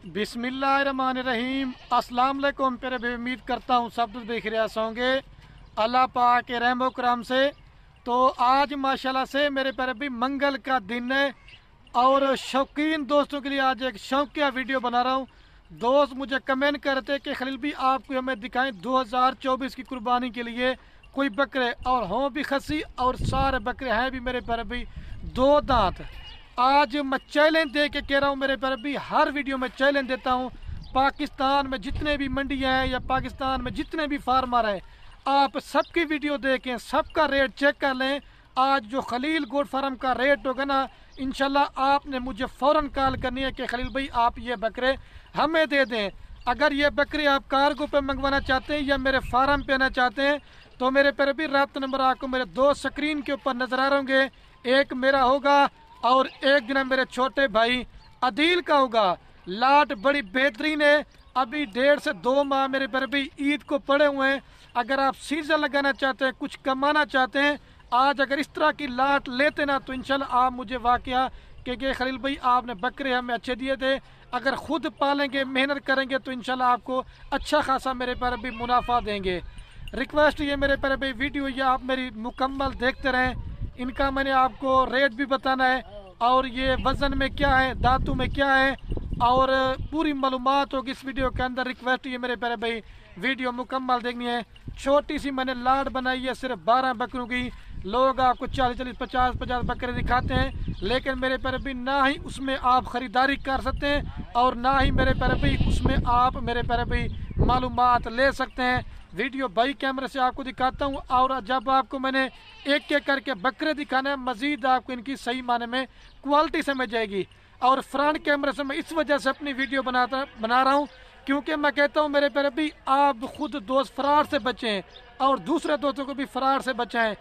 बिस्मिल्लाहिर्रहमानिर्रहीम। अस्सलाम वालेकुम। प्यारे भाई, उम्मीद करता हूँ सब कुछ देख रहे होंगे अल्लाह पाक के रहमो करम से। तो आज माशाल्लाह से मेरे प्यारे भाई मंगल का दिन है और शौकीन दोस्तों के लिए आज एक शौकिया वीडियो बना रहा हूँ। दोस्त मुझे कमेंट करते कि खलील भी आपको हमें दिखाएं 2024 की कुर्बानी के लिए कोई बकरे और हों भी खसी और सारे बकरे हैं भी मेरे प्यारे भाई दो दांत। आज मैं चैलेंज दे के कह रहा हूँ मेरे प्यारे भाई, हर वीडियो में चैलेंज देता हूँ। पाकिस्तान में जितने भी मंडियाँ हैं या पाकिस्तान में जितने भी फार्मर हैं, आप सबकी वीडियो देखें, सबका रेट चेक कर लें। आज जो खलील गोट फार्म का रेट होगा ना, इंशाल्लाह आपने मुझे फ़ौरन कॉल करनी है कि खलील भाई आप ये बकरे हमें दे दें। अगर ये बकरे आप कार्गो पे मंगवाना चाहते हैं या मेरे फार्म पे आना चाहते हैं तो मेरे प्यारे भी रात नंबर आपको मेरे दो स्क्रीन के ऊपर नजर आ रहे होंगे। एक मेरा होगा और एक दिन मेरे छोटे भाई अदील का होगा। लाट बड़ी बेहतरीन है। अभी 1.5 से 2 माह मेरे प्यारे भाई ईद को पड़े हुए हैं। अगर आप सीजन लगाना चाहते हैं, कुछ कमाना चाहते हैं, आज अगर इस तरह की लाट लेते ना तो इंशाल्लाह आप मुझे वाकया कि खलील भाई आपने बकरे हमें अच्छे दिए थे। अगर खुद पालेंगे, मेहनत करेंगे तो इंशाल्लाह आपको अच्छा खासा मेरे प्यारे भाई मुनाफा देंगे। रिक्वेस्ट ये मेरे प्यारे भाई वीडियो ये आप मेरी मुकम्मल देखते रहें। इनका मैंने आपको रेट भी बताना है और ये वज़न में क्या है, दांतों में क्या है और पूरी मालूमात होगी इस वीडियो के अंदर। रिक्वेस्ट ये मेरे प्यारे भाई वीडियो मुकम्मल देखनी है। छोटी सी मैंने लाट बनाई है सिर्फ 12 बकरों की। लोग आपको 40-40, 50-50 बकरे दिखाते हैं, लेकिन मेरे प्यारे भाई ना ही उसमें आप ख़रीदारी कर सकते हैं और ना ही मेरे प्यारे भाई उसमें आप मेरे प्यारे भाई मालूमात ले सकते हैं। वीडियो बाई कैमरे से आपको दिखाता हूँ और जब आपको मैंने एक एक करके बकरे दिखाना है, मज़ीद आपको इनकी सही माने में क्वालिटी समझ जाएगी। और फ्रंट कैमरे से मैं इस वजह से अपनी वीडियो बना रहा हूँ क्योंकि मैं कहता हूँ मेरे प्यारे भाई आप खुद दोस्त फरार से बचें और दूसरे दोस्तों को भी फरार से बचाएं।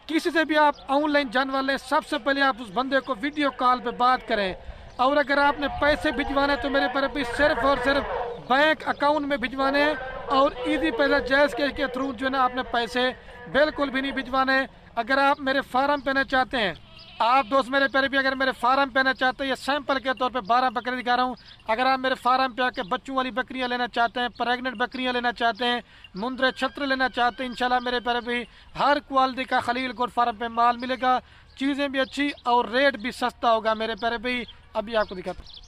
किसी से भी आप ऑनलाइन जाने वाले, सबसे पहले आप उस बंदे को वीडियो कॉल पे बात करें। और अगर आपने पैसे भिजवाने तो मेरे प्यारे भाई सिर्फ और सिर्फ बैंक अकाउंट में भिजवाने हैं और ईजी पैसा जैज के थ्रू जो है ना आपने पैसे बिल्कुल भी नहीं भिजवाने। अगर आप मेरे फार्म पे आना चाहते हैं, आप दोस्त मेरे प्यारे भी अगर मेरे फार्म पे आना चाहते हैं, ये सैंपल के तौर पे 12 बकरे दिखा रहा हूँ। अगर आप मेरे फार्म पे आके बच्चों वाली बकरियाँ लेना चाहते हैं, प्रेगनेंट बकरियाँ लेना चाहते हैं, मुंद्रे छत्र लेना चाहते हैं, इंशाल्लाह मेरे प्यारे भी हर क्वालिटी का खलील गोट फार्म पे माल मिलेगा। चीज़ें भी अच्छी और रेट भी सस्ता होगा मेरे प्यारे भाई। अभी आपको दिखाता हूँ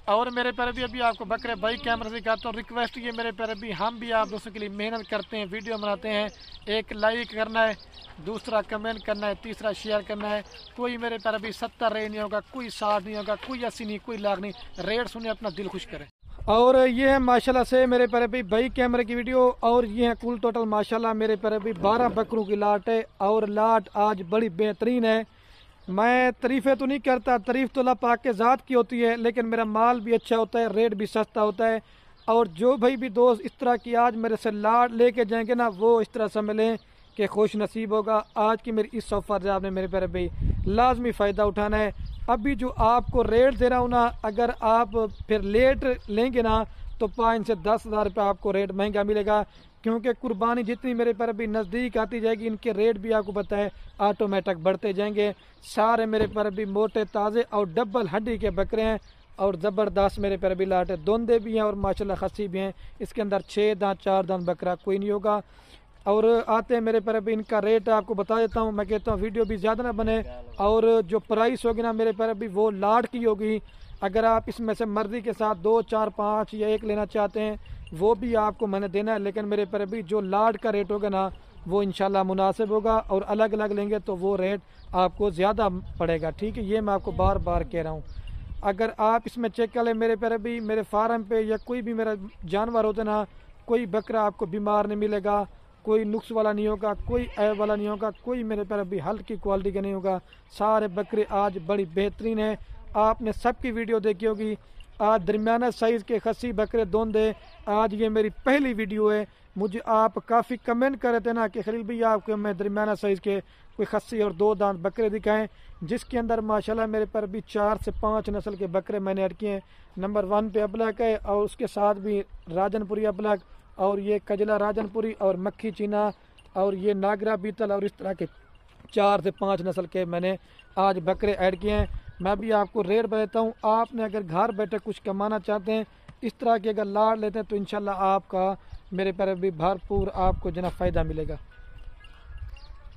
और मेरे प्यारे भी अभी आपको बकरे भाई कैमरा दिखाता हूँ। रिक्वेस्ट ये मेरे प्यारे भी, हम भी आप दोस्तों के लिए मेहनत करते हैं, वीडियो बनाते हैं। एक लाइक करना है, दूसरा कमेंट करना है, तीसरा शेयर करना है। कोई मेरे प्यारे भी 70 रेट नहीं होगा, कोई 60 नहीं होगा, कोई 80 नहीं, कोई लाख नहीं। रेट सुने अपना दिल खुश करें। और ये है माशाल्लाह से मेरे प्यारे भाई कैमरे की वीडियो और ये है कुल टोटल माशाल्लाह मेरे प्यारे भाई 12 बकरों की लाट है और लाट आज बड़ी बेहतरीन है। मैं तारीफ़ें तो नहीं करता, तारीफ़ तो अल्लाह पाक के ज़ात की होती है, लेकिन मेरा माल भी अच्छा होता है, रेट भी सस्ता होता है। और जो भाई भी दोस्त इस तरह की आज मेरे से लाट लेके जाएंगे ना, वो इस तरह समझ लें कि खुश नसीब होगा। आज की मेरी इस ऑफर से आपने मेरे प्यारे भाई लाजमी फ़ायदा उठाना है। अभी जो आपको रेट दे रहा हूँ ना, अगर आप फिर लेट लेंगे ना तो 5 से 10 हज़ार रुपये आपको रेट महंगा मिलेगा, क्योंकि कुर्बानी जितनी मेरे पर अभी नज़दीक आती जाएगी इनके रेट भी आपको पता है ऑटोमेटिक बढ़ते जाएंगे। सारे मेरे पर भी मोटे ताज़े और डबल हड्डी के बकरे हैं और ज़बरदस्त मेरे पर भी लाट है। दोंदे भी हैं और माशाल्लाह खस्सी भी हैं। इसके अंदर 6 दांत 4 दांत बकरा कोई नहीं होगा। और आते हैं मेरे पर अभी इनका रेट आपको बता देता हूँ। मैं कहता हूँ वीडियो भी ज़्यादा ना बने और जो प्राइस होगी ना मेरे पर अभी वो लाट की होगी। अगर आप इसमें से मर्ज़ी के साथ 2, 4, 5 या 1 लेना चाहते हैं वो भी आपको मैंने देना है, लेकिन मेरे पर अभी जो लाट का रेट होगा ना वो इंशाल्लाह मुनासिब होगा और अलग अलग लेंगे तो वो रेट आपको ज़्यादा पड़ेगा। ठीक है, ये मैं आपको बार बार कह रहा हूँ। अगर आप इसमें चेक कर लें मेरे पर अभी मेरे फार्म पे या कोई भी मेरा जानवर होता ना, कोई बकरा आपको बीमार नहीं मिलेगा, कोई नुक्स वाला नहीं होगा, कोई ऐब वाला नहीं होगा, कोई मेरे पर अभी हल्की क्वालिटी का नहीं होगा। सारे बकरे आज बड़ी बेहतरीन है। आपने सबकी वीडियो देखी होगी। आज दरमियाना साइज़ के खस्सी बकरे दोंदे, आज ये मेरी पहली वीडियो है। मुझे आप काफ़ी कमेंट कर रहे थे ना कि खलील भाई आपको मैं दरमियाना साइज़ के कोई खस्सी और 2 दांत बकरे दिखाएं, जिसके अंदर माशाल्लाह मेरे पर भी 4 से 5 नस्ल के बकरे मैंने ऐड किए हैं। नंबर 1 पे अबलक है और उसके साथ भी राजनपुरी अबलक और ये कजला राजनपुरी और मक्खी चीना और ये नागरा बीतल और इस तरह के 4 से 5 नस्ल के मैंने आज बकरे ऐड किए हैं। मैं भी आपको रेट बताता हूँ। आपने अगर घर बैठे कुछ कमाना चाहते हैं, इस तरह के अगर लाड़ लेते हैं तो इंशाल्लाह आपका मेरे प्यारे भी भरपूर आपको जना फ़ायदा मिलेगा।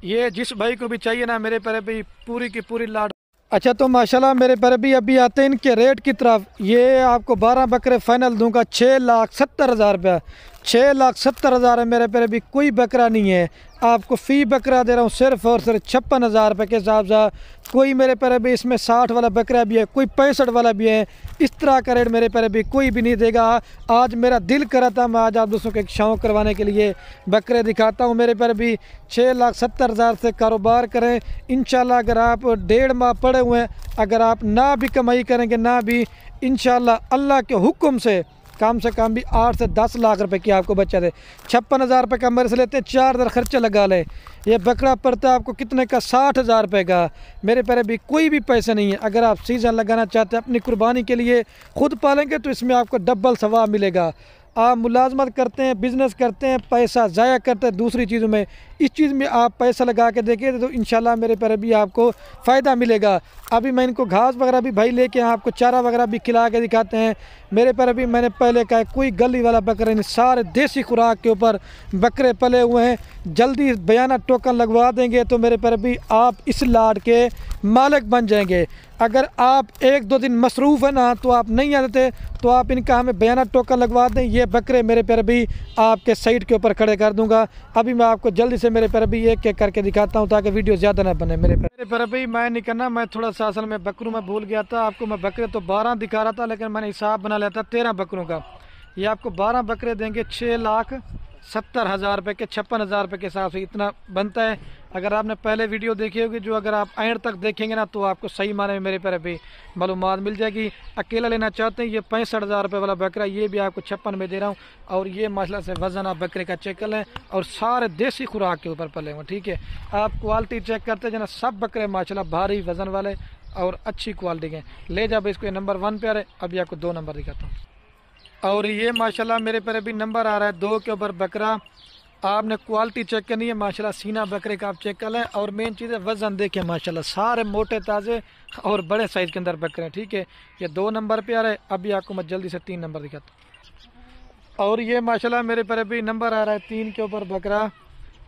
ये जिस भाई को भी चाहिए ना मेरे प्यारे भी पूरी की पूरी लाड़। अच्छा तो माशाल्लाह मेरे प्यारे भी अभी आते हैं इनके रेट की तरफ। ये आपको 12 बकरे फाइनल दूंगा 6,70,000 रुपया। 6,70,000 है मेरे प्यारे भी, कोई बकरा नहीं है। आपको फ़ी बकरा दे रहा हूँ सिर्फ और सिर्फ 56,000 रुपये के हिसाब से। कोई मेरे प्यारे भी इसमें 60 वाला बकरा भी है, कोई 65 वाला भी है। इस तरह का रेट मेरे प्यारे भी कोई भी नहीं देगा। आज मेरा दिल करा था मैं आज आप दोस्तों को एक शौक़ करवाने के लिए बकरे दिखाता हूँ मेरे प्यारे भी। 6,70,000 से कारोबार करें इंशाल्लाह। अगर आप 1.5 माह पड़े हुए हैं, अगर आप ना भी कमाई करेंगे ना भी, इंशाल्लाह अल्लाह के हुक्म से कम भी 8 से 10 लाख रुपए की आपको बच्चा दे। 56,000 रुपये का मेरे से लेते हैं, 4 खर्चा लगा ले। ये बकरा पड़ता है आपको कितने का? 60,000 रुपये का। मेरे प्यारे भी कोई भी पैसे नहीं है। अगर आप सीज़न लगाना चाहते हैं अपनी कुर्बानी के लिए, खुद पालेंगे तो इसमें आपको डबल सवाब मिलेगा। आप मुलाजमत करते हैं, बिज़नेस करते हैं, पैसा ज़ाया करते हैं दूसरी चीज़ों में, इस चीज़ में आप पैसा लगा के देखें तो इंशाल्लाह मेरे प्यारे भी आपको फ़ायदा मिलेगा। अभी मैं इनको घास वगैरह भी भाई लेके आपको चारा वगैरह भी खिला के दिखाते हैं मेरे प्यारे भी। मैंने पहले कहा कोई गली वाला बकरा नहीं, सारे देसी खुराक के ऊपर बकरे पले हुए हैं। जल्दी बयाना टोकन लगवा देंगे तो मेरे प्यारे भी आप इस लाड के मालिक बन जाएंगे। अगर आप 1-2 दिन मसरूफ़ है ना तो आप नहीं आते तो आप इनका हमें बयाना टोकन लगवा दें। ये बकरे मेरे प्यारे भी आपके साइड के ऊपर खड़े कर दूंगा। अभी मैं आपको जल्दी से मेरे प्यारे भी एक एक करके दिखाता हूँ ताकि वीडियो ज़्यादा ना बने। मेरे प्यारे भी मैं नहीं करना, मैं थोड़ा सा असल में बकरों में भूल गया था। आपको मैं बकरे तो 12 दिखा रहा था लेकिन मैंने हिसाब बना लिया था 13 बकरों का। ये आपको 12 बकरे देंगे 6,70,000 रुपये के, 56,000 रुपये के हिसाब से इतना बनता है। अगर आपने पहले वीडियो देखी होगी जो, अगर आप एंड तक देखेंगे ना तो आपको सही माने में मेरे प्यारे भी मालूमात मिल जाएगी। अकेला लेना चाहते हैं ये 65,000 रुपये वाला बकरा, ये भी आपको 56 में दे रहा हूँ। और ये माशाल्लाह से वज़न आप बकरे का चेक कर लें और सारे देसी खुराक के ऊपर पले हुए, ठीक है। आप क्वालिटी चेक करते हैं जना, सब बकरे माशाल्लाह भारी वज़न वाले और अच्छी क्वालिटी के। ले जाओ इसको, ये नंबर 1 पे आ रहे। अभी आपको 2 नंबर दिखाता हूँ। और ये माशाल्लाह मेरे प्यारे भी नंबर आ रहा है 2 के ऊपर बकरा। आपने क्वालिटी चेक करनी है माशाल्लाह, सीना बकरे का आप चेक कर लें। और मेन चीज़ है वज़न देखें माशाल्लाह, सारे मोटे ताज़े और बड़े साइज़ के अंदर बकरे हैं, ठीक है। ये 2 नंबर पे आ रहा है। अभी आपको मैं जल्दी से 3 नंबर दिखाता हूँ। और ये माशाल्लाह मेरे प्यारे भी नंबर आ रहा है 3 के ऊपर बकरा।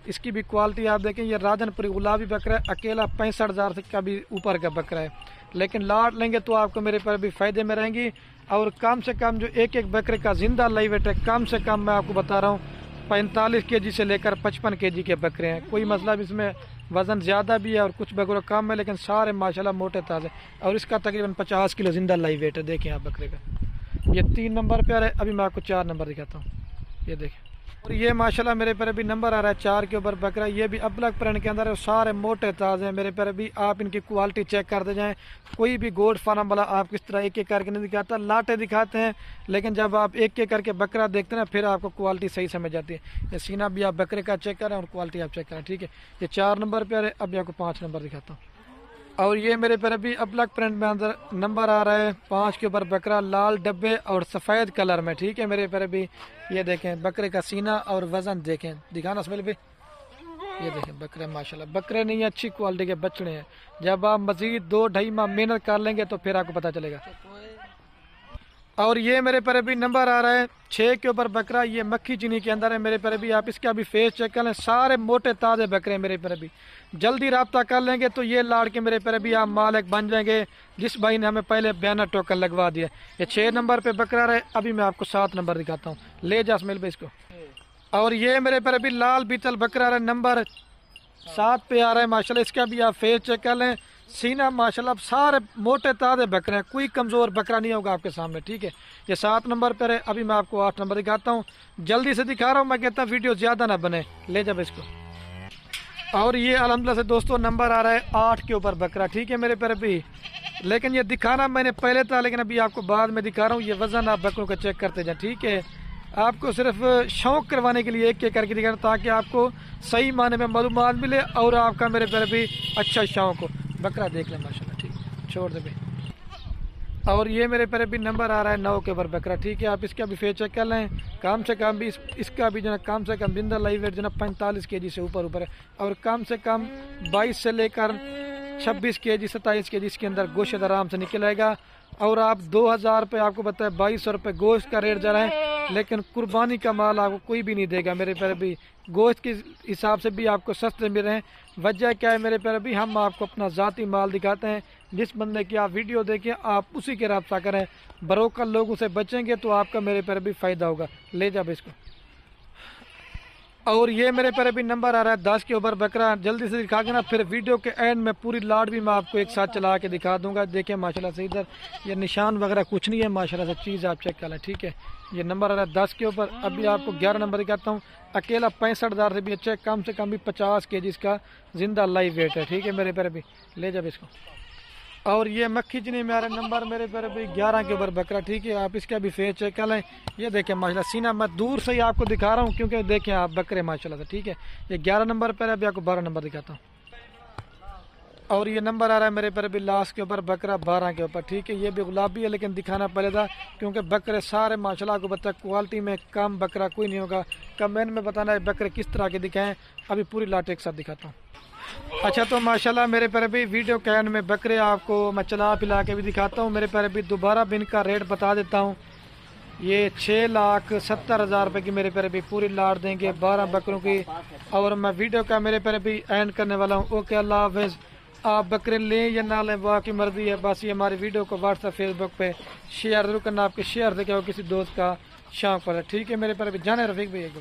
इसकी भी क्वालिटी आप देखें, ये राजनपुरी गुलाबी बकरा है, अकेला 65,000 का भी ऊपर का बकरा है। लेकिन लाट लेंगे तो आपको मेरे पर भी फ़ायदे में रहेंगी। और कम से कम जो एक एक बकरे का ज़िंदा लाइव वेट है, कम से कम मैं आपको बता रहा हूँ 45 केजी से लेकर 55 केजी के बकरे हैं। कोई मसला भी इसमें वज़न ज़्यादा भी है और कुछ बकरे कम है, लेकिन सारे माशाल्लाह मोटे ताज़े। और इसका तकरीबन 50 किलो ज़िंदा लाइव वेट है। देखें आप बकरे का, ये 3 नंबर पे आ रहा है। अभी मैं आपको 4 नंबर दिखाता हूँ, ये देखें। और ये माशाल्लाह मेरे पर भी नंबर आ रहा है 4 के ऊपर बकरा। ये भी अबलग प्रिंट के अंदर है, सारे मोटे ताज़े हैं मेरे पर भी। आप इनकी क्वालिटी चेक करते जाएं। कोई भी गोड फार्म वाला आप किस तरह एक एक करके नहीं दिखाता, लाटे दिखाते हैं, लेकिन जब आप एक एक करके बकरा देखते हैं ना फिर आपको क्वालिटी सही समझ जाती है। ये सीना भी आप बकरे का चेक करें और क्वालिटी आप चेक करें, ठीक है। ये 4 नंबर पर है। अभी आपको 5 नंबर दिखाता हूँ। और ये मेरे पर भी अबलग प्रिंट में अंदर नंबर आ रहा है 5 के ऊपर बकरा, लाल डब्बे और सफ़ेद कलर में, ठीक है। मेरे पर भी ये देखें बकरे का सीना और वज़न देखें, दिखाना स्मेल भी। ये देखें बकरे माशाल्लाह, बकरे नहीं अच्छी क्वालिटी के बछड़े हैं। जब आप मज़ीद 2-2.5 माह मेहनत कर लेंगे तो फिर आपको पता चलेगा। और ये मेरे पर भी नंबर आ रहा है 6 के ऊपर बकरा। ये मक्खी चीनी के अंदर है मेरे पर भी। आप इसका भी फेस चेक कर लें, सारे मोटे ताज़े बकरे मेरे पर भी। जल्दी रब्ता कर लेंगे तो ये लाड़ के मेरे पर भी आप मालिक बन जाएंगे, जिस भाई ने हमें पहले बयाना टोकन लगवा दिया। ये 6 नंबर पे बकरा रहे। अभी मैं आपको 7 नंबर दिखाता हूँ, ले जा स्मेल पे इसको। और ये मेरे पर भी लाल बीतल बकरा रहे, नंबर 7 पे आ रहा है माशाल्लाह। इसका भी आप फेस चेक कर लें, सीना माशाल्लाह, सारे मोटे ताज़े बकरे हैं, कोई कमज़ोर बकरा नहीं होगा आपके सामने, ठीक है। ये 7 नंबर पर है। अभी मैं आपको 8 नंबर दिखाता हूँ, जल्दी से दिखा रहा हूँ, मैं कहता हूँ वीडियो ज़्यादा ना बने। ले जाओ इसको। और ये अल्हम्दुलिल्लाह से दोस्तों नंबर आ रहा है 8 के ऊपर बकरा, ठीक है मेरे पर भी। लेकिन ये दिखाना मैंने पहले था, लेकिन अभी आपको बाद में दिखा रहा हूँ। ये वज़न आप बकरों का चेक करते जाए, ठीक है। आपको सिर्फ शौक़ करवाने के लिए एक एक करके दिखाना, ताकि आपको सही माने में मालूमात मिले और आपका मेरे पर भी अच्छा शौक़ हो। बकरा देख लें माशाल्लाह, ठीक है, छोड़ दे भाई। और ये मेरे पर भी नंबर आ रहा है 9 के ऊपर बकरा, ठीक है। आप इसका भी फेस चेक कर लें, कम से कम भी इसका भी जो है कम से कम बिंदा लाइव वेट जो है 45 केजी से ऊपर है। और कम से कम 22 से लेकर 26 केजी 27 केजी इसके अंदर गोश्त आराम से निकल आएगा। اور آپ 2000 روپے آپ کو بتایا 2200 روپے گوشت کا ریٹ جا رہا ہے، لیکن قربانی کا مال آپ کو کوئی بھی نہیں دے گا میرے پیارے بھی، گوشت کے حساب سے بھی آپ کو سستے مل رہے ہیں۔ وجہ کیا ہے میرے پیارے بھی، ہم آپ کو اپنا ذاتی مال دکھاتے ہیں، جس بندے کی آپ ویڈیو دیکھیں آپ اسی کے رابطہ کریں، بروکر لوگوں سے بچیں گے تو آپ کا میرے پیارے بھی فائدہ ہوگا۔ لے جا اس کو۔ اور یہ میرے پیارے بھی نمبر آ رہا ہے 10 کے اوپر بکرا، جلدی سے دکھا کے نا، پھر ویڈیو کے اینڈ میں پوری لاٹ بھی میں آپ کو ایک ساتھ چلا کے دکھا دوں گا۔ دیکھیں ماشاءاللہ سے ادھر یہ نشان وغیرہ کچھ نہیں ہے، ماشاءاللہ سے چیز آپ چیک کر لیں، ٹھیک ہے۔ یہ نمبر آ رہا ہے 10 کے اوپر، ابھی آپ کو 11 نمبر دکھاتا ہوں، اکیلا 65,000 سے بھی اچھا، کم سے کم بھی 50 kg اس کا زندہ لائیو ویٹ ہے، ٹھیک ہے میرے پیارے بھی۔ لے جا اس کو۔ اور یہ مکھی چنی میں آ رہا نمبر میرے پیارے بھی 11 کے اوپر بکرا، ٹھیک ہے، آپ اس کا بھی فیس چیک کر لیں۔ یہ دیکھیں ماشاءاللہ سینہ میں دور سے ہی آپ کو دکھا رہا ہوں کیونکہ دیکھیں آپ بکرے ماشاءاللہ سے، ٹھیک ہے۔ یہ 11 نمبر پہ ابھی آپ کو 12 نمبر دکھاتا ہوں۔ اور یہ نمبر آ رہا ہے میرے پیارے بھی لاسٹ کے اوپر بکرا 12 کے اوپر، ٹھیک ہے۔ یہ بھی گلابی ہے لیکن دکھانا پڑے گا کیونکہ بکرے سارے ماشاءاللہ کو بتا کوالٹی میں کم بکرا کوئی نہیں ہوگا۔ کمنٹ میں بتانا ہے بکرے کس طرح کے دکھائیں، ابھی پوری لاٹ ایک ساتھ دکھاتا ہوں۔ اچھا تو ماشاءاللہ میرے پیارے بھی ویڈیو کین میں بکرے آپ کو میں چلا پلا کے بھی دکھاتا ہوں میرے پیارے بھی۔ دوبارہ بھی ان کا ریٹ بتا دیتا ہوں، یہ 6,70,000 روپے کی میرے پیارے بھی پوری لاٹ دیں گے 12 بکروں کی۔ اور میں ویڈیو کا میرے پیارے بھی اینڈ کرنے والا ہوں۔ اوکے اللہ حافظ۔ آپ بکرے لیں یا نہ لیں وہ آپ کی مرضی ہے، بس یہ ہماری ویڈیو کو واٹس ایپ فیس بک پہ شیئر ضرور کرنا، آپ کے شیئر سے کیا ہو کسی دوست کا شوق پر ہے، ٹھیک ہے میرے پیارے بھی۔ جانے رفیق بھائی کو